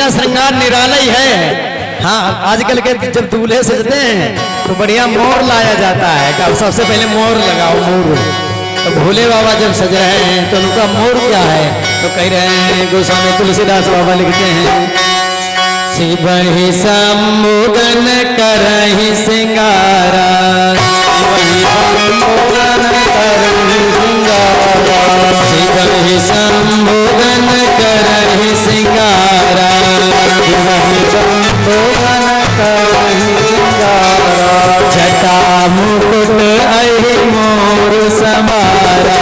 इनका श्रृंगार निराला ही है। हाँ, आजकल के जब दूल्हे सजते हैं तो बढ़िया मोर लाया जाता है। अब सबसे पहले मोर लगाओ, मोर। तो भोले बाबा जब सज रहे हैं तो उनका मोर क्या है, तो कह रहे हैं गोस्वामी तुलसीदास बाबा लिखते हैं, शिवहि सम्मुगन करहि सिंगारा, शिवहि सम्मुगन करहि सिंगारा, शिवहि सम्मुगन करहि सिंगारा, जटा मुकुट अहि मोर समारा,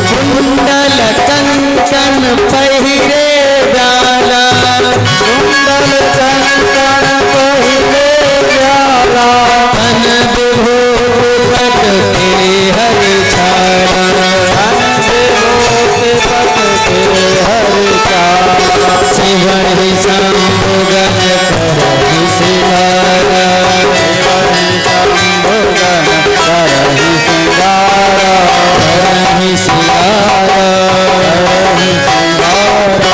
कुंडल कंकण पहिरे जाला, कुंडल कंकण पहिरे जाला, धन विभूति पट के हरि छाया, धन विभूति पट के हरि छाया, शिवहि सम्मुगन करहि सिंगारा, शिवहि सम्मुगन करहि सिंगारा, करहि सिंगारा, करहि सिंगारा।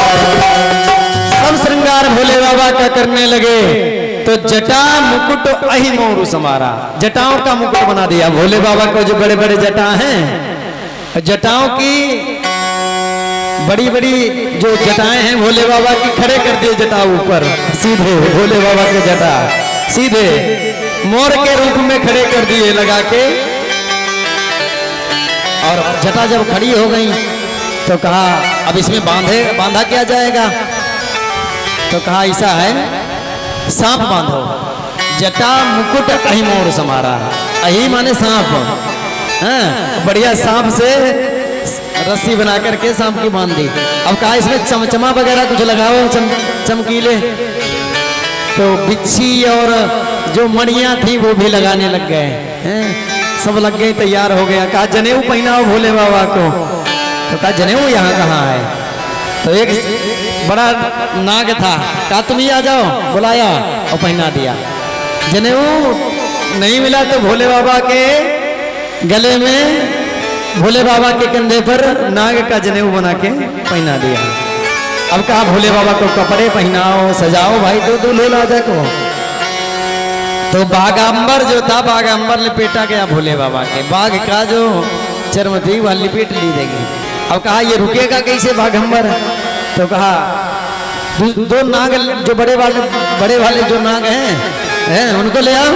सब श्रृंगार भोले बाबा का करने लगे तो जटा मुकुट अहि मोर समारा, जटाओं का मुकुट बना दिया भोले बाबा को। जो बड़े बड़े जटा हैं, जटाओं की बड़ी बड़ी जो जटाएं हैं भोले बाबा की, खड़े कर दिए जटा ऊपर सीधे, भोले बाबा के जटा सीधे मोर के रूप में खड़े कर दिए लगा के। और जटा जब खड़ी हो गई तो कहा अब इसमें बांधा क्या जाएगा, तो कहा ऐसा है सांप बांधो, जटा मुकुट अहि मोर समारा, अहि माने सांप, हाँ, बढ़िया सांप से रस्सी बना करके सांप की बांध दी। अब कहा इसमें चमचमा वगैरह कुछ लगाओ, चमकीले, तो बिच्छी और जो मणियां थी वो भी लगाने लग गए हैं, सब लग गए, तैयार हो गया। कहा जनेऊ पहनाओ भोले बाबा को, तो कहा जनेऊ यहाँ कहाँ है, तो एक बड़ा नाग था, कहा तुम ही आ जाओ, बुलाया और पहना दिया। जनेऊ नहीं मिला तो भोले बाबा के गले में, भोले बाबा के कंधे पर नाग का जनेऊ बना के पहना दिया। अब कहा भोले बाबा को कपड़े पहनाओ, सजाओ भाई, तो दूल्हे राजा को। तो बागांबर जो था, बागांबर लिपेटा गया भोले बाबा के, बाघ का जो चर्म थी वह लिपेट ली देगी। अब कहा ये रुकेगा कैसे बाघंबर, तो कहा दो नाग जो बड़े वाले जो नाग हैं उनको ले आओ।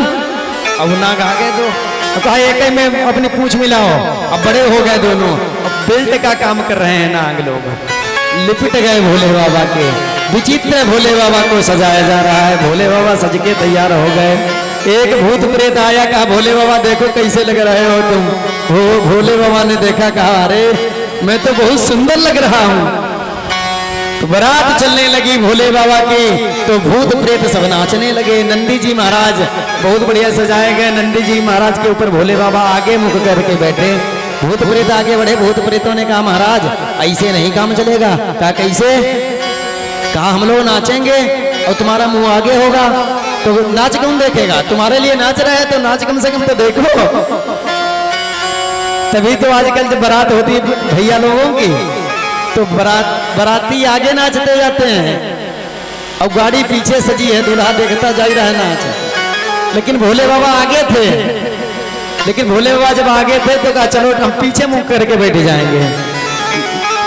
अब नाग आ गए दो, तो कहा एक ही में अपनी पूंछ मिलाओ, अब बड़े हो गए दोनों, अब बेल्ट का काम कर रहे हैं नाग लोग, लिपट गए भोले बाबा के। विचित्र भोले बाबा को सजाया जा रहा है, भोले बाबा सज के तैयार हो गए। एक भूत प्रेत आया, कहा भोले बाबा देखो कैसे लग रहे हो तुम। भोले बाबा ने देखा, कहा अरे मैं तो बहुत सुंदर लग रहा हूँ। तो बारात चलने लगी भोले बाबा की, तो भूत प्रेत सब नाचने लगे। नंदी जी महाराज बहुत बढ़िया सजाए गए, नंदी जी महाराज के ऊपर भोले बाबा आगे मुख करके बैठे, भूत प्रेत आगे बढ़े। भूत प्रेतों ने कहा महाराज ऐसे नहीं काम चलेगा। कहा कैसे, कहा हम लोग नाचेंगे और तुम्हारा मुंह आगे होगा तो नाच कौन देखेगा, तुम्हारे लिए नाच रहे हैं तो नाच कम से कम तो देखो। तभी तो आजकल जब बारात होती है भैया लोगों की, तो बाराती आगे नाचते जाते हैं और गाड़ी पीछे सजी है, दूल्हा देखता जा रहा है नाच। लेकिन भोले बाबा आगे थे, लेकिन भोले बाबा जब आगे थे तो कहा चलो हम पीछे मुंह करके बैठ जाएंगे।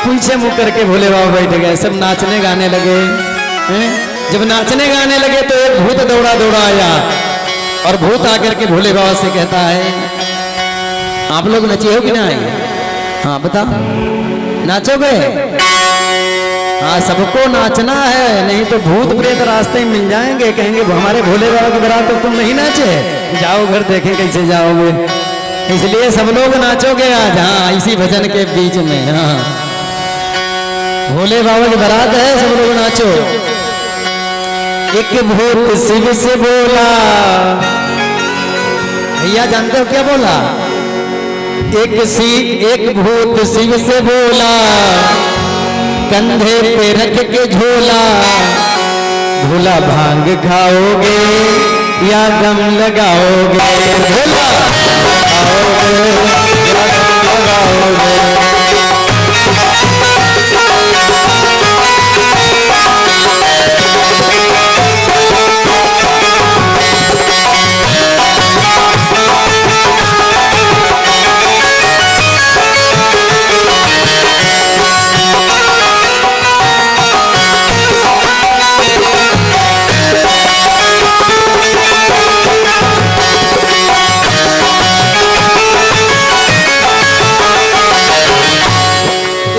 पीछे मुंह करके भोले बाबा बैठ गए, सब नाचने गाने लगे। जब नाचने गाने लगे तो एक भूत दौड़ा आया और भूत आकर के भोले बाबा से कहता है आप लोग नचे हो कि ना? हाँ बताओ, नाचोगे? हाँ सबको नाचना है, नहीं तो भूत प्रेत रास्ते में मिल जाएंगे, कहेंगे हमारे भोले बाबा की बारात तो तुम नहीं नाचे, जाओ घर देखें कैसे जाओगे। इसलिए सब लोग नाचोगे आज, हाँ इसी भजन के बीच में। हाँ भोले बाबा की बारात है, सब लोग नाचो। एक भूत शिव से बोला, भैया जानते हो क्या बोला? एक भूत शिव से बोला, कंधे पे रख के झोला, भोला भांग खाओगे या दम लगाओगे? भोला खाओगे या दम लगाओगे?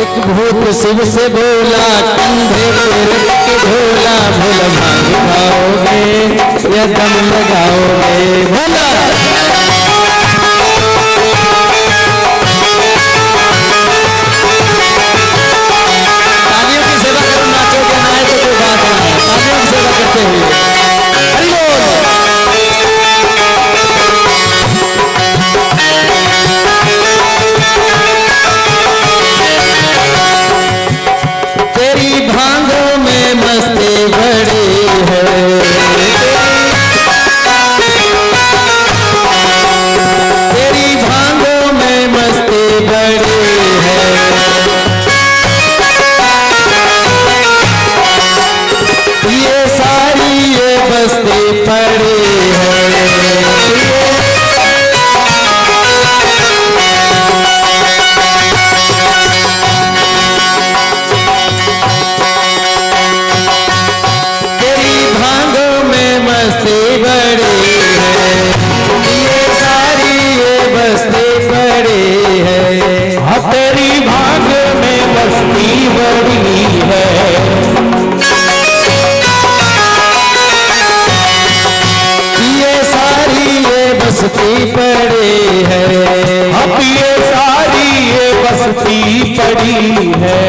एक भूत शिव से बोला कंधे पे रख के झोला, भोला भांग खाओगे या दम लगाओगे भोला। तालियों की सेवा करो, नाचोगे ना तो कोई बात नहीं, तालियों की सेवा करते हुए हरि बोल। तेरी भांगों में मस्ती बड़ी है, तेरी भांगों में मस्ती बड़ी है, ये सारी ये बस्ती पड़ी है। बस्ती पड़ी है, अब ये सारी ये बस्ती पड़ी है।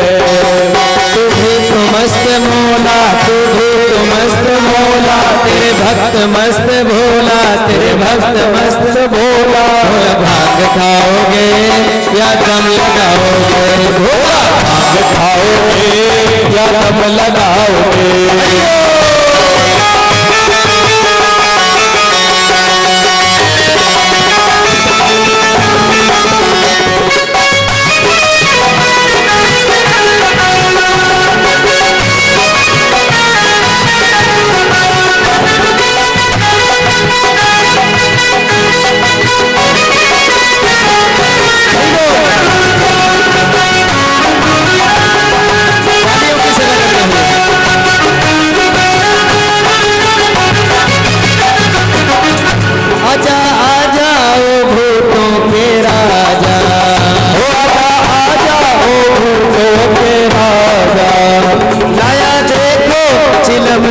तू भी तो मस्त मौला, तू भी तो मस्त मौला, तेरे भक्त मस्त भोला, तेरे भक्त मस्त भोला। भोला भांग खाओगे या दम लगाओगे भोला, भांग खाओगे या दम लगाओगे।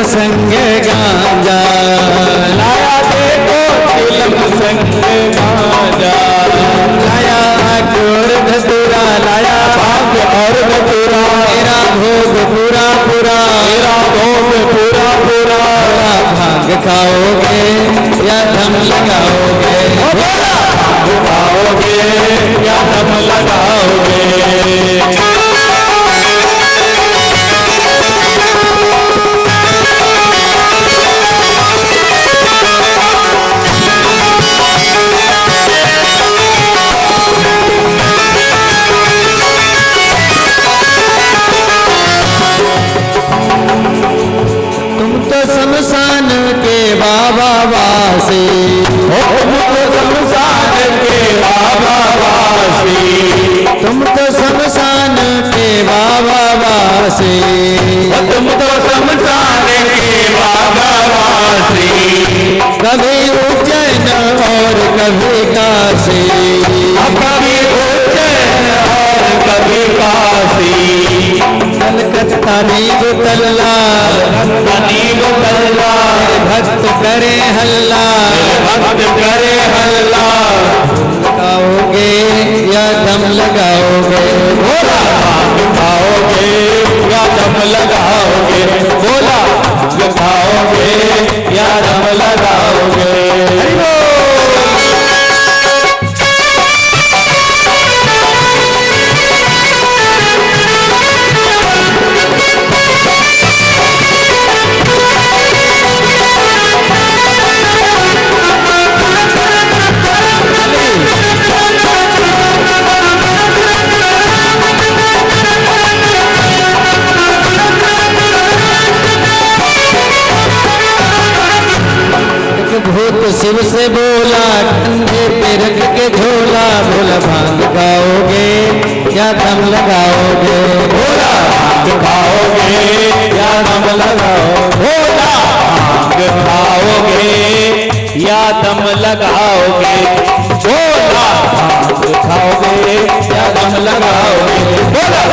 संग गांजा लाया देखो, चिलम संग गांजा लाया, और धतूरा लाया, भांग और धतूरा, मेरा भोग पूरा पूरा, मेरा भोग पूरा पूरा। भांग खाओगे या दम लगाओगे भोला, भांग खाओगे या दम लगाओगे। शमशान के बाबा वासी, तुम तो शमशान के बाबा वासी, तुम तो शमशान के बाबा वासी, तुम तो शमशान के बाबा वासी। कभी उज्जैन और कभी काशी, कभी उज्जैन और कभी काशी। कलकत्ता नीब तल्ला, नीब तल्ला, भक्त करे हल्ला, भक्त करे हल्ला। खाओगे या दम लगाओगे भोला, खाओगे या दम लगाओगे भोला, खाओगे या दम लगाओगे। भूत शिव से बोला कंधे पे रख के झोला, भोला भांग खाओगे या दम लगाओगे भोला, भांग खाओगे या दम लगाओगे भोला, भांग खाओगे या दम लगाओगे भोला, भांग खाओगे या दम लगाओगे भोला।